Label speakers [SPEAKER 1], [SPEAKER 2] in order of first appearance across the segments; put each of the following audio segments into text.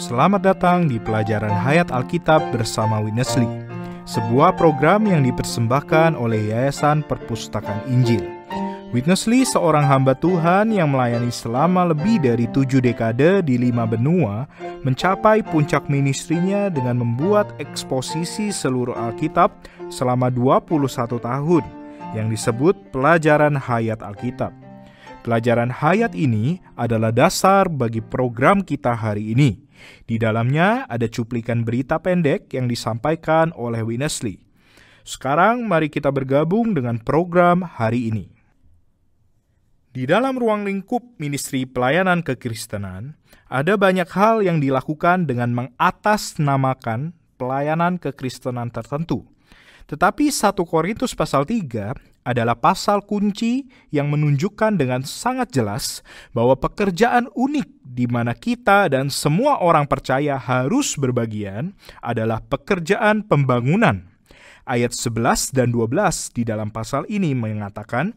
[SPEAKER 1] Selamat datang di pelajaran Hayat Alkitab bersama Winnesli, sebuah program yang dipersembahkan oleh Yayasan Perpustakaan Injil. Winnesli seorang hamba Tuhan yang melayani selama lebih dari 7 dekade di 5 benua, mencapai puncak ministrinya dengan membuat eksposisi seluruh Alkitab selama 21 tahun yang disebut Pelajaran Hayat Alkitab. Pelajaran Hayat ini adalah dasar bagi program kita hari ini. Di dalamnya ada cuplikan berita pendek yang disampaikan oleh Winnesli. Sekarang mari kita bergabung dengan program hari ini. Di dalam ruang lingkup ministri pelayanan kekristenan, ada banyak hal yang dilakukan dengan mengatasnamakan pelayanan kekristenan tertentu. Tetapi 1 Korintus pasal 3 adalah pasal kunci yang menunjukkan dengan sangat jelas bahwa pekerjaan unik di mana kita dan semua orang percaya harus berbagian adalah pekerjaan pembangunan. Ayat 11 dan 12 di dalam pasal ini mengatakan,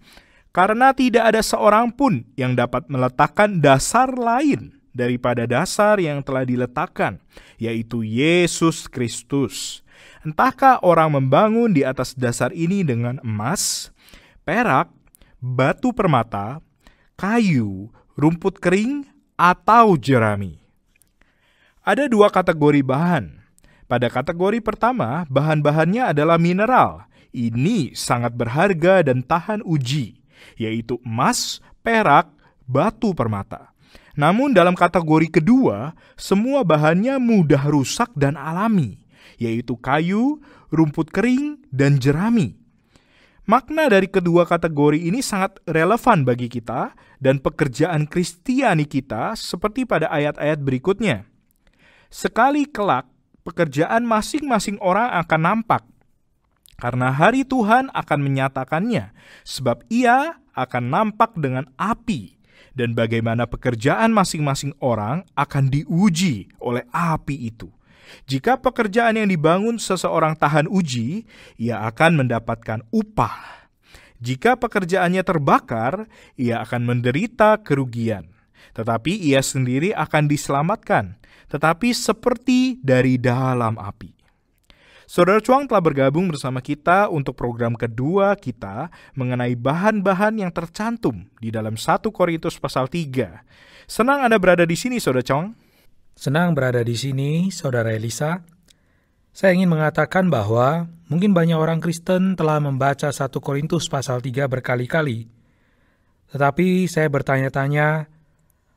[SPEAKER 1] karena tidak ada seorang pun yang dapat meletakkan dasar lain daripada dasar yang telah diletakkan, yaitu Yesus Kristus. Entahkah orang membangun di atas dasar ini dengan emas, perak, batu permata, kayu, rumput kering, atau jerami. Ada 2 kategori bahan. Pada kategori pertama, bahan-bahannya adalah mineral. Ini sangat berharga dan tahan uji, yaitu emas, perak, batu permata. Namun dalam kategori kedua, semua bahannya mudah rusak dan alami, yaitu kayu, rumput kering, dan jerami. Makna dari kedua kategori ini sangat relevan bagi kita dan pekerjaan Kristiani kita seperti pada ayat-ayat berikutnya. Sekali kelak, pekerjaan masing-masing orang akan nampak, karena hari Tuhan akan menyatakannya, sebab Ia akan nampak dengan api, dan bagaimana pekerjaan masing-masing orang akan diuji oleh api itu. Jika pekerjaan yang dibangun seseorang tahan uji, ia akan mendapatkan upah. Jika pekerjaannya terbakar, ia akan menderita kerugian. Tetapi ia sendiri akan diselamatkan, tetapi seperti dari dalam api. Saudara Chuang telah bergabung bersama kita untuk program kedua kita mengenai bahan-bahan yang tercantum di dalam 1 Korintus pasal 3. Senang Anda berada di sini, Saudara Chuang.
[SPEAKER 2] Senang berada di sini, Saudara Elisa. Saya ingin mengatakan bahwa mungkin banyak orang Kristen telah membaca 1 Korintus pasal 3 berkali-kali. Tetapi saya bertanya-tanya,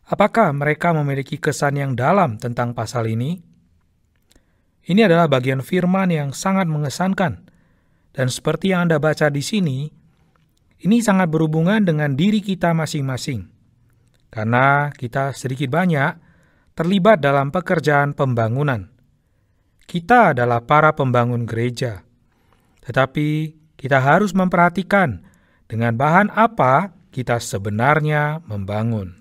[SPEAKER 2] apakah mereka memiliki kesan yang dalam tentang pasal ini? Ini adalah bagian firman yang sangat mengesankan. Dan seperti yang Anda baca di sini, ini sangat berhubungan dengan diri kita masing-masing. Karena kita sedikit banyak terlibat dalam pekerjaan pembangunan. Kita adalah para pembangun gereja. Tetapi kita harus memperhatikan dengan bahan apa kita sebenarnya membangun.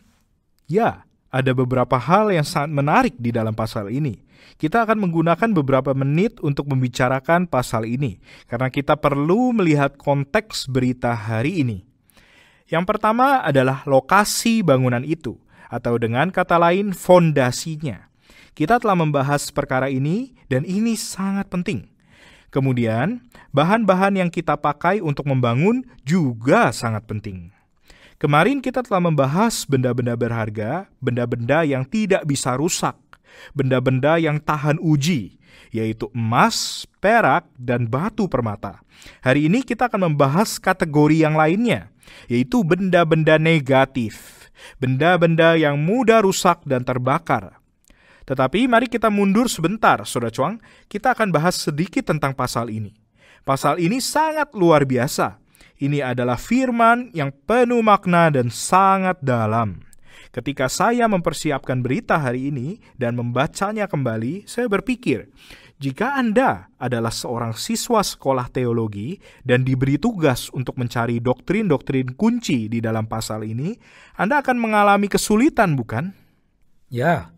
[SPEAKER 1] Ya, ada beberapa hal yang sangat menarik di dalam pasal ini. Kita akan menggunakan beberapa menit untuk membicarakan pasal ini, karena kita perlu melihat konteks berita hari ini. Yang pertama adalah lokasi bangunan itu, atau dengan kata lain fondasinya. Kita telah membahas perkara ini dan ini sangat penting. Kemudian, bahan-bahan yang kita pakai untuk membangun juga sangat penting. Kemarin kita telah membahas benda-benda berharga, benda-benda yang tidak bisa rusak, benda-benda yang tahan uji, yaitu emas, perak, dan batu permata. Hari ini kita akan membahas kategori yang lainnya, yaitu benda-benda negatif, benda-benda yang mudah rusak dan terbakar. Tetapi mari kita mundur sebentar, Saudara Chuang. Kita akan bahas sedikit tentang pasal ini. Pasal ini sangat luar biasa. Ini adalah firman yang penuh makna dan sangat dalam. Ketika saya mempersiapkan berita hari ini dan membacanya kembali, saya berpikir, jika Anda adalah seorang siswa sekolah teologi dan diberi tugas untuk mencari doktrin-doktrin kunci di dalam pasal ini, Anda akan mengalami kesulitan, bukan?
[SPEAKER 2] Ya,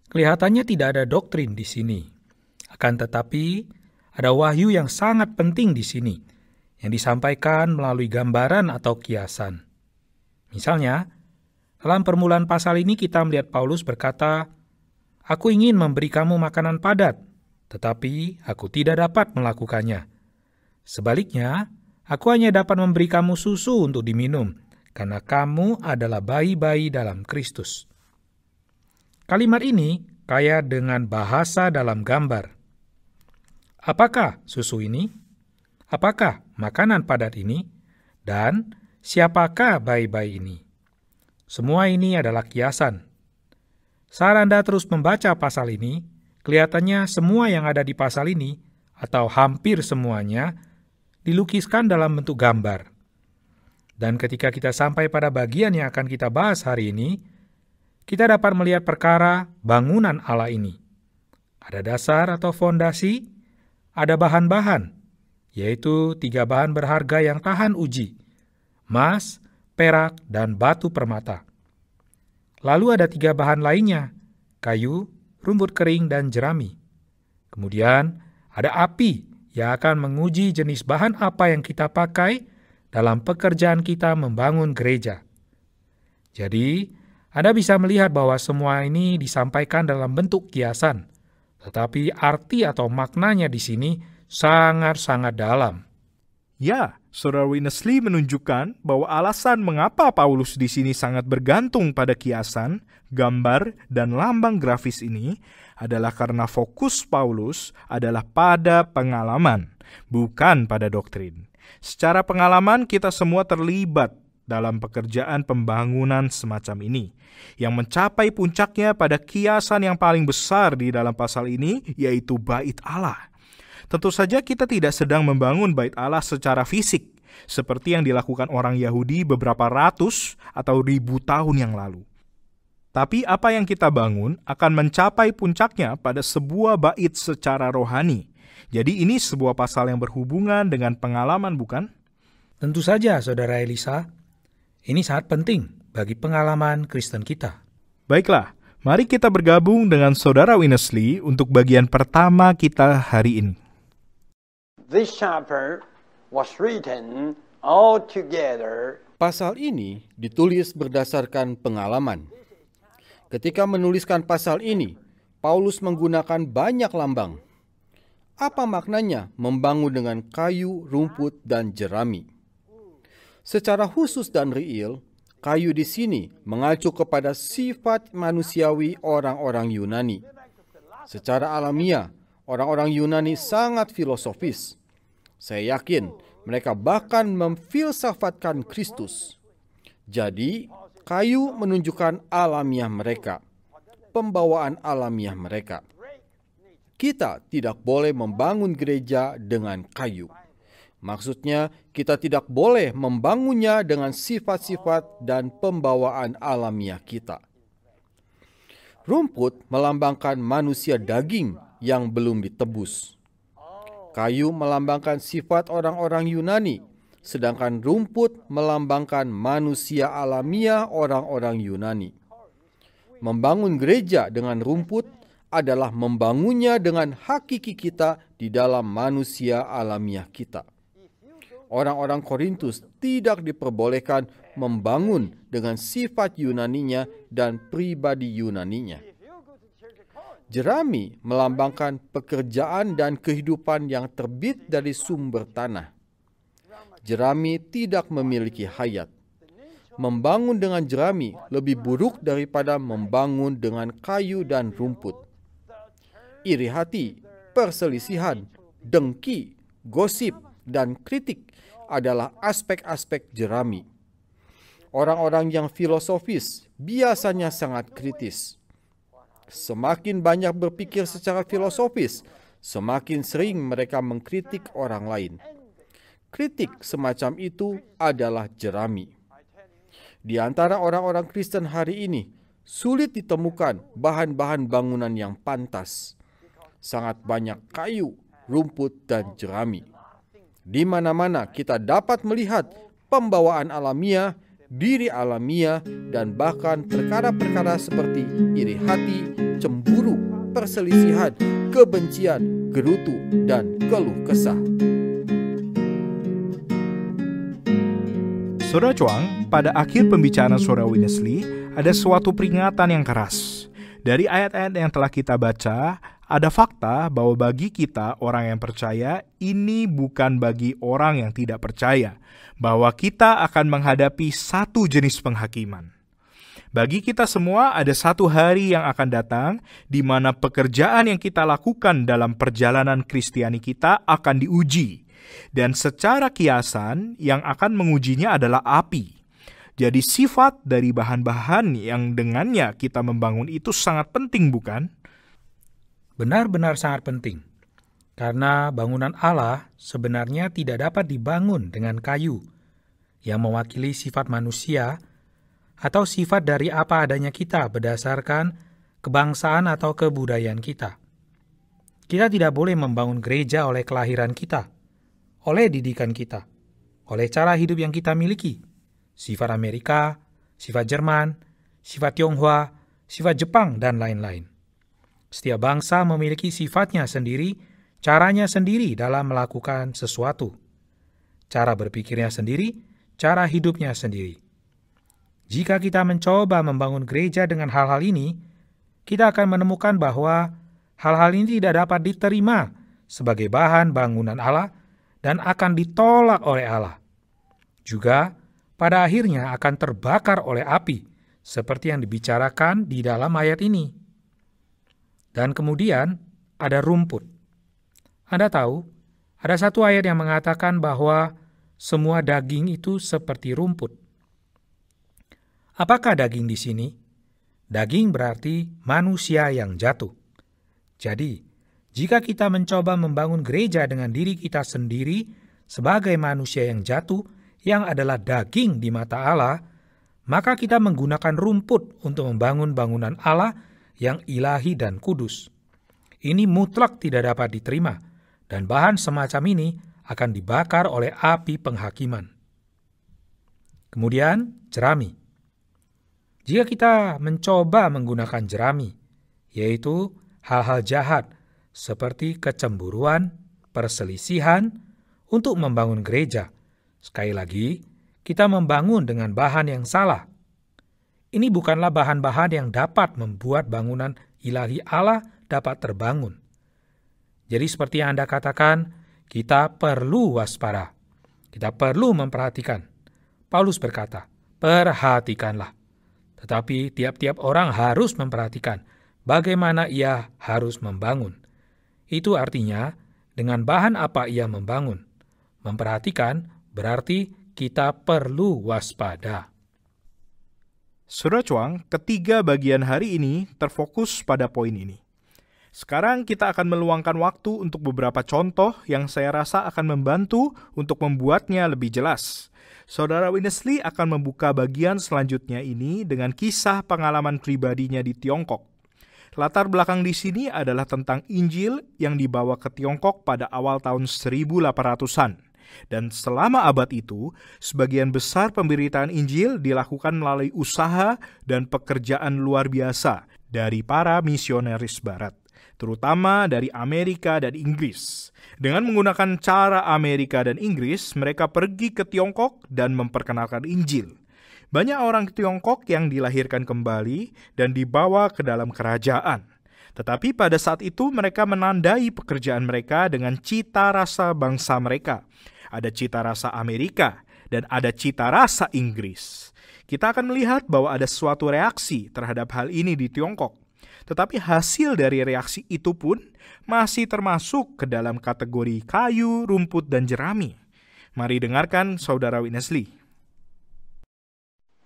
[SPEAKER 2] kelihatannya tidak ada doktrin di sini. Akan tetapi, ada wahyu yang sangat penting di sini, yang disampaikan melalui gambaran atau kiasan. Misalnya, dalam permulaan pasal ini kita melihat Paulus berkata, Aku ingin memberi kamu makanan padat, tetapi aku tidak dapat melakukannya. Sebaliknya, aku hanya dapat memberi kamu susu untuk diminum, karena kamu adalah bayi-bayi dalam Kristus. Kalimat ini kaya dengan bahasa dalam gambar. Apakah susu ini? Apakah makanan padat ini? Dan siapakah bayi-bayi ini? Semua ini adalah kiasan. Saat Anda terus membaca pasal ini, kelihatannya semua yang ada di pasal ini, atau hampir semuanya, dilukiskan dalam bentuk gambar. Dan ketika kita sampai pada bagian yang akan kita bahas hari ini, kita dapat melihat perkara bangunan Allah ini. Ada dasar atau fondasi, ada bahan-bahan, yaitu 3 bahan berharga yang tahan uji, emas, perak, dan batu permata. Lalu ada 3 bahan lainnya, kayu, rumput kering, dan jerami. Kemudian ada api yang akan menguji jenis bahan apa yang kita pakai dalam pekerjaan kita membangun gereja. Jadi, Anda bisa melihat bahwa semua ini disampaikan dalam bentuk kiasan, tetapi arti atau maknanya di sini sangat-sangat dalam.
[SPEAKER 1] Ya, Saudara Witness Lee menunjukkan bahwa alasan mengapa Paulus di sini sangat bergantung pada kiasan, gambar, dan lambang grafis ini adalah karena fokus Paulus adalah pada pengalaman, bukan pada doktrin. Secara pengalaman kita semua terlibat dalam pekerjaan pembangunan semacam ini, yang mencapai puncaknya pada kiasan yang paling besar di dalam pasal ini, yaitu Bait Allah. Tentu saja kita tidak sedang membangun Bait Allah secara fisik, seperti yang dilakukan orang Yahudi beberapa ratus atau ribu tahun yang lalu. Tapi apa yang kita bangun akan mencapai puncaknya pada sebuah bait secara rohani. Jadi ini sebuah pasal yang berhubungan dengan pengalaman, bukan?
[SPEAKER 2] Tentu saja, Saudara Elisa. Ini sangat penting bagi pengalaman Kristen kita.
[SPEAKER 1] Baiklah, mari kita bergabung dengan Saudara Witness Lee untuk bagian pertama kita hari ini.
[SPEAKER 3] This chapter was written all together.
[SPEAKER 4] Pasal ini ditulis berdasarkan pengalaman. Ketika menuliskan pasal ini, Paulus menggunakan banyak lambang. Apa maknanya membangun dengan kayu, rumput, dan jerami? Secara khusus dan real, kayu di sini mengacu kepada sifat manusiawi orang-orang Yunani. Secara alamiah, orang-orang Yunani sangat filosofis. Saya yakin mereka bahkan memfilsafatkan Kristus. Jadi, kayu menunjukkan alamiah mereka, pembawaan alamiah mereka. Kita tidak boleh membangun gereja dengan kayu. Maksudnya, kita tidak boleh membangunnya dengan sifat-sifat dan pembawaan alamiah kita. Rumput melambangkan manusia daging yang belum ditebus. Kayu melambangkan sifat orang-orang Yunani, sedangkan rumput melambangkan manusia alamiah orang-orang Yunani. Membangun gereja dengan rumput adalah membangunnya dengan hakiki kita di dalam manusia alamiah kita. Orang-orang Korintus tidak diperbolehkan membangun dengan sifat Yunaninya dan pribadi Yunaninya. Jerami melambangkan pekerjaan dan kehidupan yang terbit dari sumber tanah. Jerami tidak memiliki hayat. Membangun dengan jerami lebih buruk daripada membangun dengan kayu dan rumput. Iri hati, perselisihan, dengki, gosip, dan kritik adalah aspek-aspek jerami. Orang-orang yang filosofis biasanya sangat kritis. Semakin banyak berpikir secara filosofis, semakin sering mereka mengkritik orang lain. Kritik semacam itu adalah jerami. Di antara orang-orang Kristen hari ini, sulit ditemukan bahan-bahan bangunan yang pantas. Sangat banyak kayu, rumput, dan jerami. Di mana-mana kita dapat melihat pembawaan alamiah, diri alamiah, dan bahkan perkara-perkara seperti iri hati, cemburu, perselisihan, kebencian, gerutu, dan keluh kesah.
[SPEAKER 1] Saudara Chuang, pada akhir pembicaraan Saudara Witness Lee, ada suatu peringatan yang keras. Dari ayat-ayat yang telah kita baca, ada fakta bahwa bagi kita orang yang percaya, ini bukan bagi orang yang tidak percaya, bahwa kita akan menghadapi satu jenis penghakiman. Bagi kita semua ada satu hari yang akan datang di mana pekerjaan yang kita lakukan dalam perjalanan Kristiani kita akan diuji. Dan secara kiasan yang akan mengujinya adalah api. Jadi sifat dari bahan-bahan yang dengannya kita membangun itu sangat penting, bukan?
[SPEAKER 2] Benar-benar sangat penting. Karena bangunan Allah sebenarnya tidak dapat dibangun dengan kayu yang mewakili sifat manusia atau sifat dari apa adanya kita berdasarkan kebangsaan atau kebudayaan kita. Kita tidak boleh membangun gereja oleh kelahiran kita, oleh didikan kita, oleh cara hidup yang kita miliki, sifat Amerika, sifat Jerman, sifat Tionghoa, sifat Jepang, dan lain-lain. Setiap bangsa memiliki sifatnya sendiri, caranya sendiri dalam melakukan sesuatu. Cara berpikirnya sendiri, cara hidupnya sendiri. Jika kita mencoba membangun gereja dengan hal-hal ini, kita akan menemukan bahwa hal-hal ini tidak dapat diterima sebagai bahan bangunan Allah dan akan ditolak oleh Allah. Juga, pada akhirnya akan terbakar oleh api, seperti yang dibicarakan di dalam ayat ini. Dan kemudian, ada rumput. Anda tahu, ada satu ayat yang mengatakan bahwa semua daging itu seperti rumput. Apakah daging di sini? Daging berarti manusia yang jatuh. Jadi, jika kita mencoba membangun gereja dengan diri kita sendiri sebagai manusia yang jatuh, yang adalah daging di mata Allah, maka kita menggunakan rumput untuk membangun bangunan Allah yang ilahi dan kudus. Ini mutlak tidak dapat diterima, dan bahan semacam ini akan dibakar oleh api penghakiman. Kemudian, jerami. Jika kita mencoba menggunakan jerami, yaitu hal-hal jahat seperti kecemburuan, perselisihan, untuk membangun gereja, sekali lagi, kita membangun dengan bahan yang salah. Ini bukanlah bahan-bahan yang dapat membuat bangunan ilahi Allah dapat terbangun. Jadi seperti yang Anda katakan, kita perlu waspada. Kita perlu memperhatikan. Paulus berkata, perhatikanlah. Tetapi tiap-tiap orang harus memperhatikan bagaimana ia harus membangun. Itu artinya dengan bahan apa ia membangun. Memperhatikan berarti kita perlu waspada.
[SPEAKER 1] Saudara Chuang, ketiga bagian hari ini terfokus pada poin ini. Sekarang kita akan meluangkan waktu untuk beberapa contoh yang saya rasa akan membantu untuk membuatnya lebih jelas. Saudara Winnesley akan membuka bagian selanjutnya ini dengan kisah pengalaman pribadinya di Tiongkok. Latar belakang di sini adalah tentang Injil yang dibawa ke Tiongkok pada awal tahun 1800-an. Dan selama abad itu, sebagian besar pemberitaan Injil dilakukan melalui usaha dan pekerjaan luar biasa dari para misionaris Barat, terutama dari Amerika dan Inggris. Dengan menggunakan cara Amerika dan Inggris, mereka pergi ke Tiongkok dan memperkenalkan Injil. Banyak orang Tiongkok yang dilahirkan kembali dan dibawa ke dalam kerajaan. Tetapi pada saat itu mereka menandai pekerjaan mereka dengan cita rasa bangsa mereka. Ada cita rasa Amerika dan ada cita rasa Inggris. Kita akan melihat bahwa ada suatu reaksi terhadap hal ini di Tiongkok. Tetapi hasil dari reaksi itu pun masih termasuk ke dalam kategori kayu, rumput, dan jerami. Mari dengarkan Saudara Winnesley.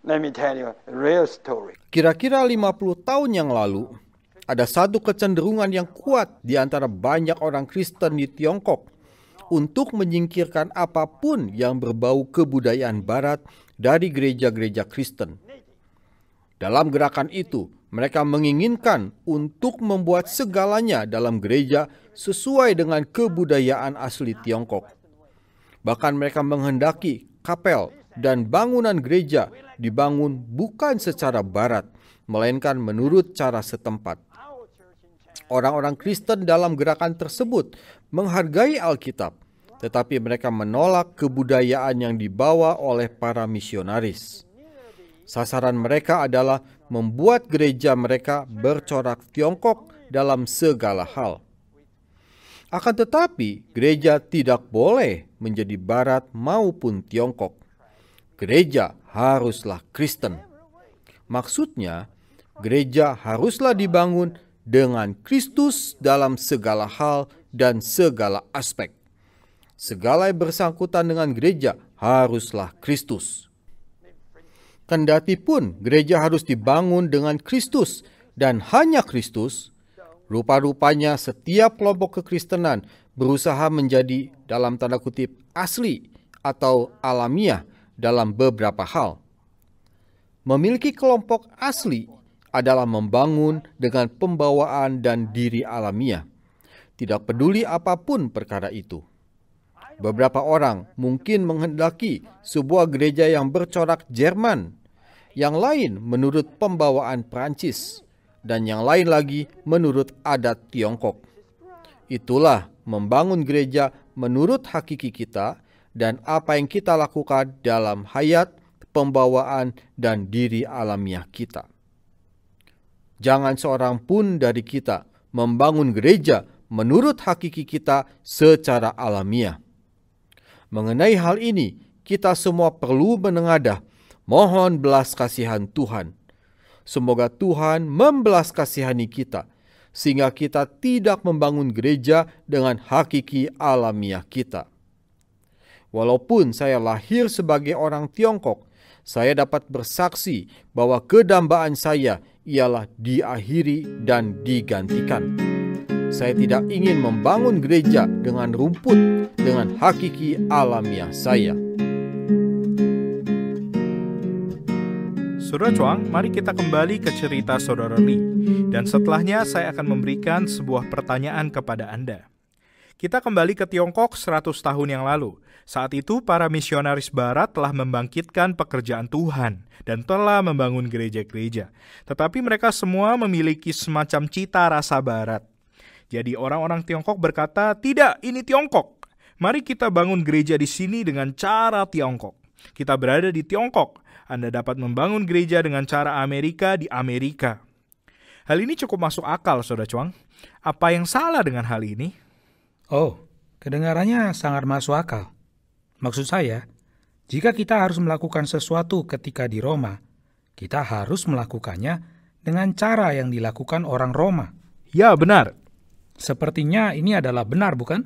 [SPEAKER 3] Let me tell you a real story.
[SPEAKER 4] Kira-kira 50 tahun yang lalu, ada satu kecenderungan yang kuat di antara banyak orang Kristen di Tiongkok untuk menyingkirkan apapun yang berbau kebudayaan Barat dari gereja-gereja Kristen. Dalam gerakan itu, mereka menginginkan untuk membuat segalanya dalam gereja sesuai dengan kebudayaan asli Tiongkok. Bahkan mereka menghendaki kapel dan bangunan gereja dibangun bukan secara Barat, melainkan menurut cara setempat. Orang-orang Kristen dalam gerakan tersebut menghargai Alkitab, tetapi mereka menolak kebudayaan yang dibawa oleh para misionaris. Sasaran mereka adalah membuat gereja mereka bercorak Tiongkok dalam segala hal. Akan tetapi, gereja tidak boleh menjadi Barat maupun Tiongkok. Gereja haruslah Kristen. Maksudnya, gereja haruslah dibangun dengan Kristus dalam segala hal dan segala aspek. Segala yang bersangkutan dengan gereja haruslah Kristus. Kendati pun gereja harus dibangun dengan Kristus dan hanya Kristus, rupa-rupanya setiap kelompok kekristenan berusaha menjadi dalam tanda kutip asli atau alamiah dalam beberapa hal. Memiliki kelompok asli adalah membangun dengan pembawaan dan diri alamiah. Tidak peduli apapun perkara itu. Beberapa orang mungkin menghendaki sebuah gereja yang bercorak Jerman, yang lain menurut pembawaan Prancis, dan yang lain lagi menurut adat Tiongkok. Itulah membangun gereja menurut hakiki kita dan apa yang kita lakukan dalam hayat, pembawaan, dan diri alamiah kita. Jangan seorang pun dari kita membangun gereja menurut hakiki kita secara alamiah. Mengenai hal ini, kita semua perlu menengadah, mohon belas kasihan Tuhan. Semoga Tuhan membelas kasihani kita, sehingga kita tidak membangun gereja dengan hakiki alamiah kita. Walaupun saya lahir sebagai orang Tiongkok, saya dapat bersaksi bahwa kedambaan saya ialah diakhiri dan digantikan. Saya tidak ingin membangun gereja dengan rumput, dengan hakiki alamiah saya.
[SPEAKER 1] Saudara Chuang, mari kita kembali ke cerita Saudara Lee. Dan setelahnya saya akan memberikan sebuah pertanyaan kepada Anda. Kita kembali ke Tiongkok 100 tahun yang lalu. Saat itu para misionaris barat telah membangkitkan pekerjaan Tuhan dan telah membangun gereja-gereja. Tetapi mereka semua memiliki semacam cita rasa barat. Jadi orang-orang Tiongkok berkata, "Tidak, ini Tiongkok. Mari kita bangun gereja di sini dengan cara Tiongkok. Kita berada di Tiongkok. Anda dapat membangun gereja dengan cara Amerika di Amerika." Hal ini cukup masuk akal, Saudara Chuang. Apa yang salah dengan hal ini?
[SPEAKER 2] Oh, kedengarannya sangat masuk akal. Maksud saya, jika kita harus melakukan sesuatu ketika di Roma, kita harus melakukannya dengan cara yang dilakukan orang Roma.
[SPEAKER 1] Ya, benar.
[SPEAKER 2] Sepertinya ini adalah benar, bukan?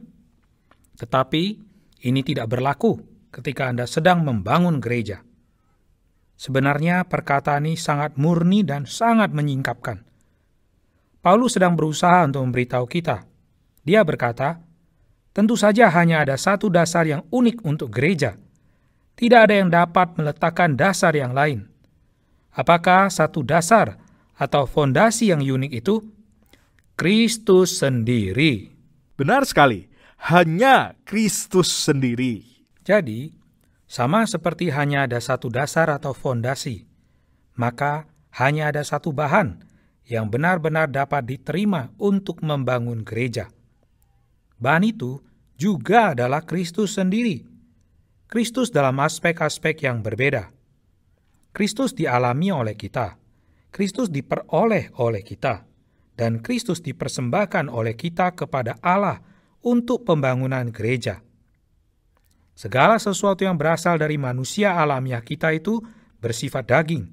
[SPEAKER 2] Tetapi ini tidak berlaku ketika Anda sedang membangun gereja. Sebenarnya perkataan ini sangat murni dan sangat menyingkapkan. Paulus sedang berusaha untuk memberitahu kita. Dia berkata, tentu saja hanya ada satu dasar yang unik untuk gereja. Tidak ada yang dapat meletakkan dasar yang lain. Apakah satu dasar atau fondasi yang unik itu? Kristus sendiri.
[SPEAKER 1] Benar sekali. Hanya Kristus sendiri.
[SPEAKER 2] Jadi, sama seperti hanya ada satu dasar atau fondasi, maka hanya ada satu bahan yang benar-benar dapat diterima untuk membangun gereja. Bahan itu juga adalah Kristus sendiri. Kristus dalam aspek-aspek yang berbeda. Kristus dialami oleh kita. Kristus diperoleh oleh kita. Dan Kristus dipersembahkan oleh kita kepada Allah untuk pembangunan gereja. Segala sesuatu yang berasal dari manusia alamiah kita itu bersifat daging.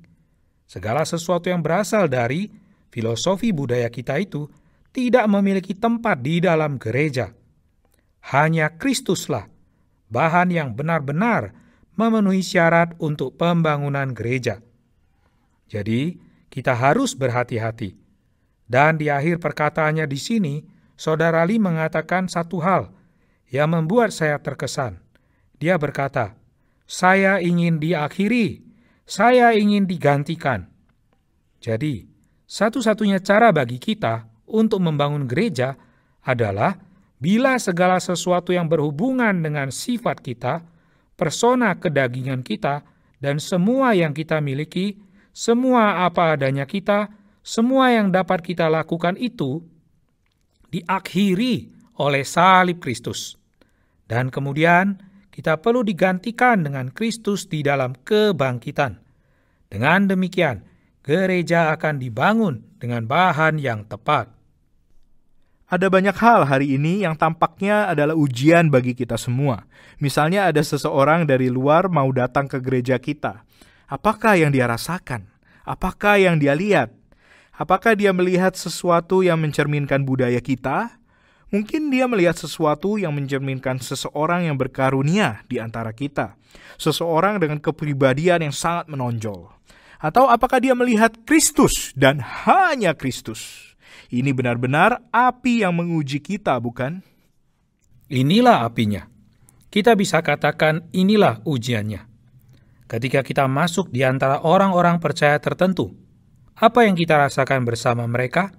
[SPEAKER 2] Segala sesuatu yang berasal dari filosofi budaya kita itu tidak memiliki tempat di dalam gereja. Hanya Kristuslah bahan yang benar-benar memenuhi syarat untuk pembangunan gereja. Jadi, kita harus berhati-hati. Dan di akhir perkataannya di sini, Saudara Lee mengatakan satu hal yang membuat saya terkesan. Dia berkata, "Saya ingin diakhiri, saya ingin digantikan." Jadi, satu-satunya cara bagi kita untuk membangun gereja adalah bila segala sesuatu yang berhubungan dengan sifat kita, persona kedagingan kita, dan semua yang kita miliki, semua apa adanya kita, semua yang dapat kita lakukan itu diakhiri oleh salib Kristus. Dan kemudian kita perlu digantikan dengan Kristus di dalam kebangkitan. Dengan demikian, gereja akan dibangun dengan bahan yang tepat.
[SPEAKER 1] Ada banyak hal hari ini yang tampaknya adalah ujian bagi kita semua. Misalnya ada seseorang dari luar mau datang ke gereja kita. Apakah yang dia rasakan? Apakah yang dia lihat? Apakah dia melihat sesuatu yang mencerminkan budaya kita? Mungkin dia melihat sesuatu yang mencerminkan seseorang yang berkarunia di antara kita. Seseorang dengan kepribadian yang sangat menonjol. Atau apakah dia melihat Kristus dan hanya Kristus? Ini benar-benar api yang menguji kita, bukan?
[SPEAKER 2] Inilah apinya. Kita bisa katakan inilah ujiannya. Ketika kita masuk di antara orang-orang percaya tertentu, apa yang kita rasakan bersama mereka?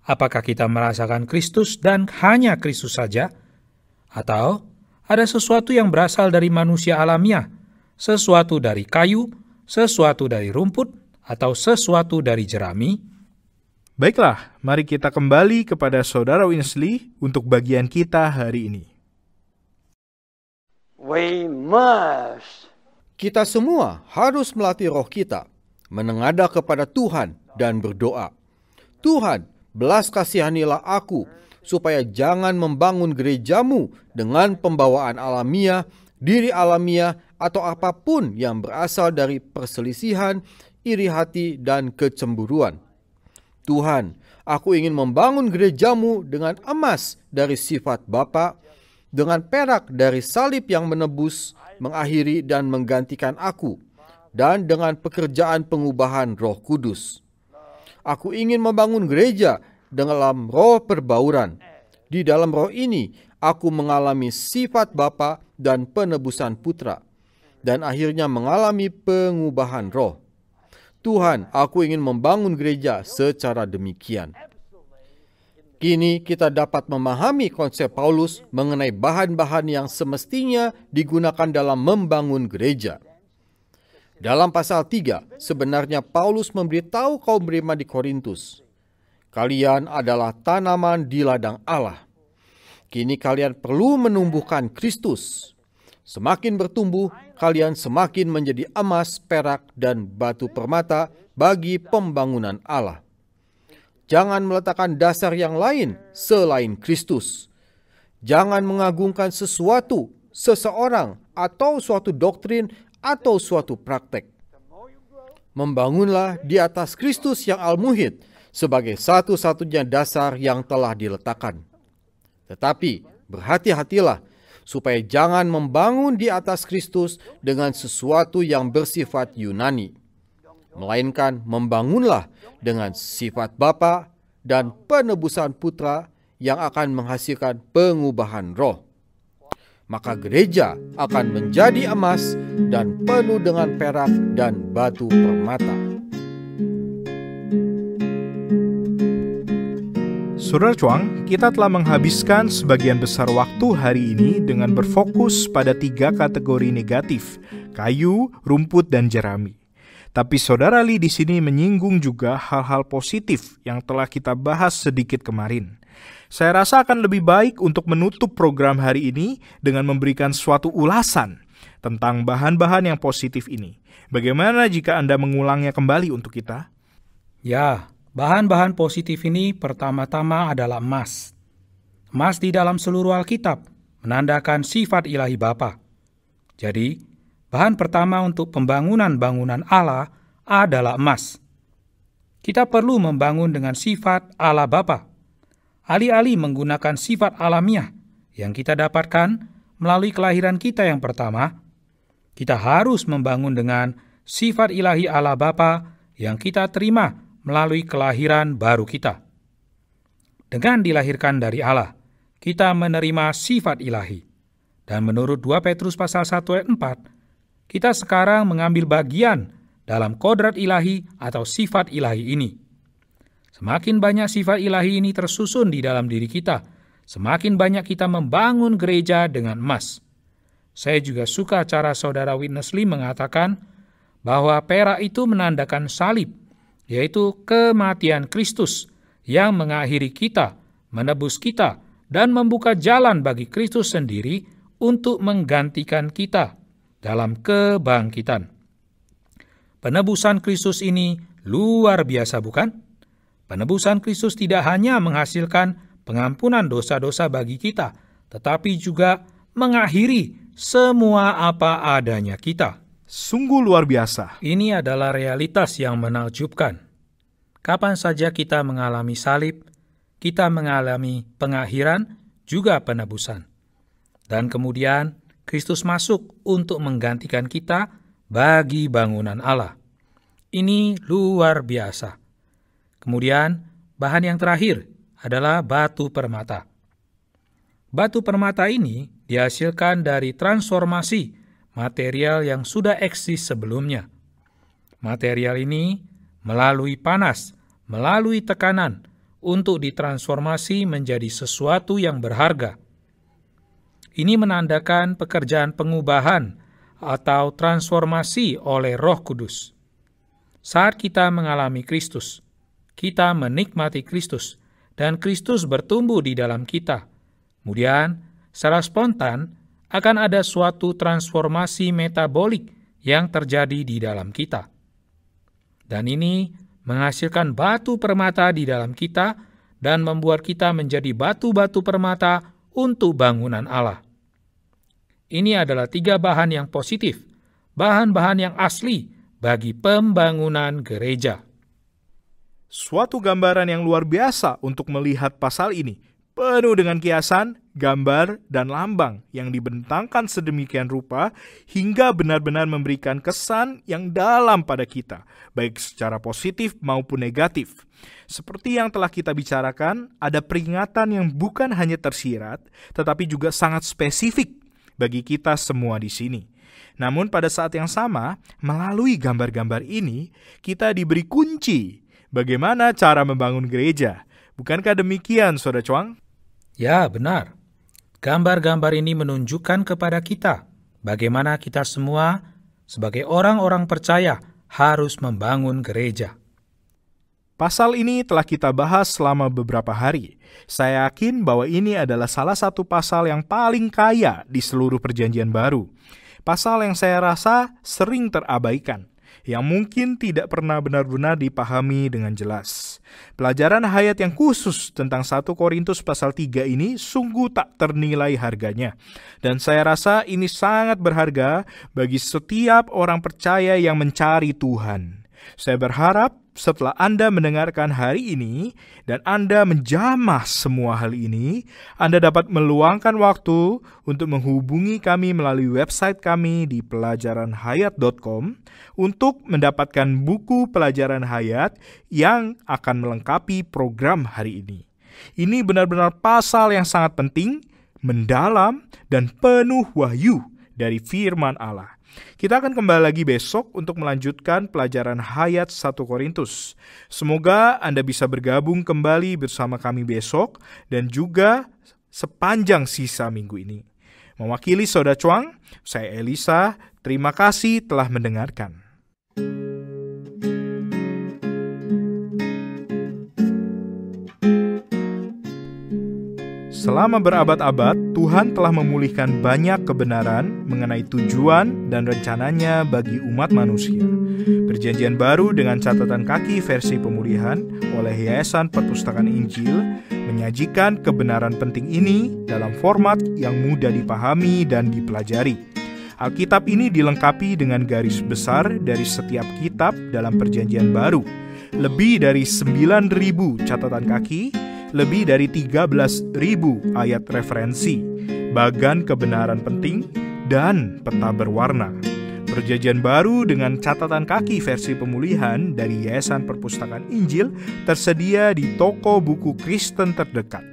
[SPEAKER 2] Apakah kita merasakan Kristus dan hanya Kristus saja? Atau ada sesuatu yang berasal dari manusia alamiah, sesuatu dari kayu, sesuatu dari rumput, atau sesuatu dari jerami?
[SPEAKER 1] Baiklah, mari kita kembali kepada Saudara Winnesley untuk bagian kita hari ini.
[SPEAKER 3] We must
[SPEAKER 4] Kita semua harus melatih roh kita, menengadah kepada Tuhan dan berdoa. Tuhan, belas kasihanilah aku, supaya jangan membangun gerejamu dengan pembawaan alamiah, diri alamiah, atau apapun yang berasal dari perselisihan, iri hati, dan kecemburuan. Tuhan, aku ingin membangun gerejamu dengan emas dari sifat Bapa, dengan perak dari salib yang menebus, mengakhiri dan menggantikan aku, dan dengan pekerjaan pengubahan Roh Kudus. Aku ingin membangun gereja dalam roh perbauran. Di dalam roh ini, aku mengalami sifat Bapa dan penebusan Putra, dan akhirnya mengalami pengubahan roh. Tuhan, aku ingin membangun gereja secara demikian. Kini kita dapat memahami konsep Paulus mengenai bahan-bahan yang semestinya digunakan dalam membangun gereja. Dalam pasal 3, sebenarnya Paulus memberitahu kaum beriman di Korintus, kalian adalah tanaman di ladang Allah. Kini kalian perlu menumbuhkan Kristus. Semakin bertumbuh, kalian semakin menjadi emas, perak, dan batu permata bagi pembangunan Allah. Jangan meletakkan dasar yang lain selain Kristus. Jangan mengagungkan sesuatu, seseorang, atau suatu doktrin, atau suatu praktek. Membangunlah di atas Kristus yang al-muhid sebagai satu-satunya dasar yang telah diletakkan. Tetapi berhati-hatilah supaya jangan membangun di atas Kristus dengan sesuatu yang bersifat Yunani, melainkan membangunlah dengan sifat Bapa dan penebusan Putra yang akan menghasilkan pengubahan roh. Maka gereja akan menjadi emas dan penuh dengan perak dan batu permata.
[SPEAKER 1] Saudara Chuang, kita telah menghabiskan sebagian besar waktu hari ini dengan berfokus pada 3 kategori negatif, kayu, rumput, dan jerami. Tapi Saudara Lee di sini menyinggung juga hal-hal positif yang telah kita bahas sedikit kemarin. Saya rasa akan lebih baik untuk menutup program hari ini dengan memberikan suatu ulasan tentang bahan-bahan yang positif ini. Bagaimana jika Anda mengulangnya kembali untuk kita?
[SPEAKER 2] Ya, bahan-bahan positif ini pertama-tama adalah emas. Emas di dalam seluruh Alkitab menandakan sifat ilahi Bapa. Jadi, bahan pertama untuk pembangunan bangunan Allah adalah emas. Kita perlu membangun dengan sifat Allah Bapa. Alih-alih menggunakan sifat alamiah yang kita dapatkan melalui kelahiran kita yang pertama, kita harus membangun dengan sifat ilahi Allah Bapa yang kita terima melalui kelahiran baru kita. Dengan dilahirkan dari Allah, kita menerima sifat ilahi. Dan menurut 2 Petrus pasal 1 ayat 4, kita sekarang mengambil bagian dalam kodrat ilahi atau sifat ilahi ini. Semakin banyak sifat ilahi ini tersusun di dalam diri kita, semakin banyak kita membangun gereja dengan emas. Saya juga suka cara Saudara Winnesley mengatakan bahwa perak itu menandakan salib, yaitu kematian Kristus yang mengakhiri kita, menebus kita, dan membuka jalan bagi Kristus sendiri untuk menggantikan kita dalam kebangkitan. Penebusan Kristus ini luar biasa, bukan? Penebusan Kristus tidak hanya menghasilkan pengampunan dosa-dosa bagi kita, tetapi juga mengakhiri semua apa adanya kita.
[SPEAKER 1] Sungguh luar biasa.
[SPEAKER 2] Ini adalah realitas yang menakjubkan. Kapan saja kita mengalami salib, kita mengalami pengakhiran, juga penebusan. Dan kemudian Kristus masuk untuk menggantikan kita bagi bangunan Allah. Ini luar biasa. Kemudian, bahan yang terakhir adalah batu permata. Batu permata ini dihasilkan dari transformasi material yang sudah eksis sebelumnya. Material ini melalui panas, melalui tekanan, untuk ditransformasi menjadi sesuatu yang berharga. Ini menandakan pekerjaan pengubahan atau transformasi oleh Roh Kudus. Saat kita mengalami Kristus, kita menikmati Kristus, dan Kristus bertumbuh di dalam kita. Kemudian, secara spontan, akan ada suatu transformasi metabolik yang terjadi di dalam kita. Dan ini menghasilkan batu permata di dalam kita dan membuat kita menjadi batu-batu permata untuk bangunan Allah. Ini adalah 3 bahan yang positif, bahan-bahan yang asli bagi pembangunan gereja.
[SPEAKER 1] Suatu gambaran yang luar biasa untuk melihat pasal ini, penuh dengan kiasan, gambar, dan lambang yang dibentangkan sedemikian rupa hingga benar-benar memberikan kesan yang dalam pada kita, baik secara positif maupun negatif. Seperti yang telah kita bicarakan, ada peringatan yang bukan hanya tersirat, tetapi juga sangat spesifik bagi kita semua di sini. Namun pada saat yang sama, melalui gambar-gambar ini, kita diberi kunci bagaimana cara membangun gereja. Bukankah demikian, Saudara Chuang?
[SPEAKER 2] Ya, benar. Gambar-gambar ini menunjukkan kepada kita bagaimana kita semua sebagai orang-orang percaya harus membangun gereja.
[SPEAKER 1] Pasal ini telah kita bahas selama beberapa hari. Saya yakin bahwa ini adalah salah satu pasal yang paling kaya di seluruh Perjanjian Baru. Pasal yang saya rasa sering terabaikan, yang mungkin tidak pernah benar-benar dipahami dengan jelas. Pelajaran hayat yang khusus tentang 1 Korintus pasal 3 ini sungguh tak ternilai harganya. Dan saya rasa ini sangat berharga bagi setiap orang percaya yang mencari Tuhan. Saya berharap setelah Anda mendengarkan hari ini dan Anda menjamah semua hal ini, Anda dapat meluangkan waktu untuk menghubungi kami melalui website kami di pelajaranhayat.com untuk mendapatkan buku pelajaran hayat yang akan melengkapi program hari ini. Ini benar-benar pasal yang sangat penting, mendalam, dan penuh wahyu dari firman Allah. Kita akan kembali lagi besok untuk melanjutkan pelajaran hayat 1 Korintus. Semoga Anda bisa bergabung kembali bersama kami besok dan juga sepanjang sisa minggu ini. Mewakili Saudara Chuang, saya Elisa, terima kasih telah mendengarkan. Selama berabad-abad, Tuhan telah memulihkan banyak kebenaran mengenai tujuan dan rencananya bagi umat manusia. Perjanjian Baru dengan catatan kaki versi pemulihan oleh Yayasan Perpustakaan Injil menyajikan kebenaran penting ini dalam format yang mudah dipahami dan dipelajari. Alkitab ini dilengkapi dengan garis besar dari setiap kitab dalam Perjanjian Baru, lebih dari 9.000 catatan kaki, lebih dari 13.000 ayat referensi, bagan kebenaran penting, dan peta berwarna. Perjanjian Baru dengan catatan kaki versi pemulihan dari Yayasan Perpustakaan Injil tersedia di toko buku Kristen terdekat.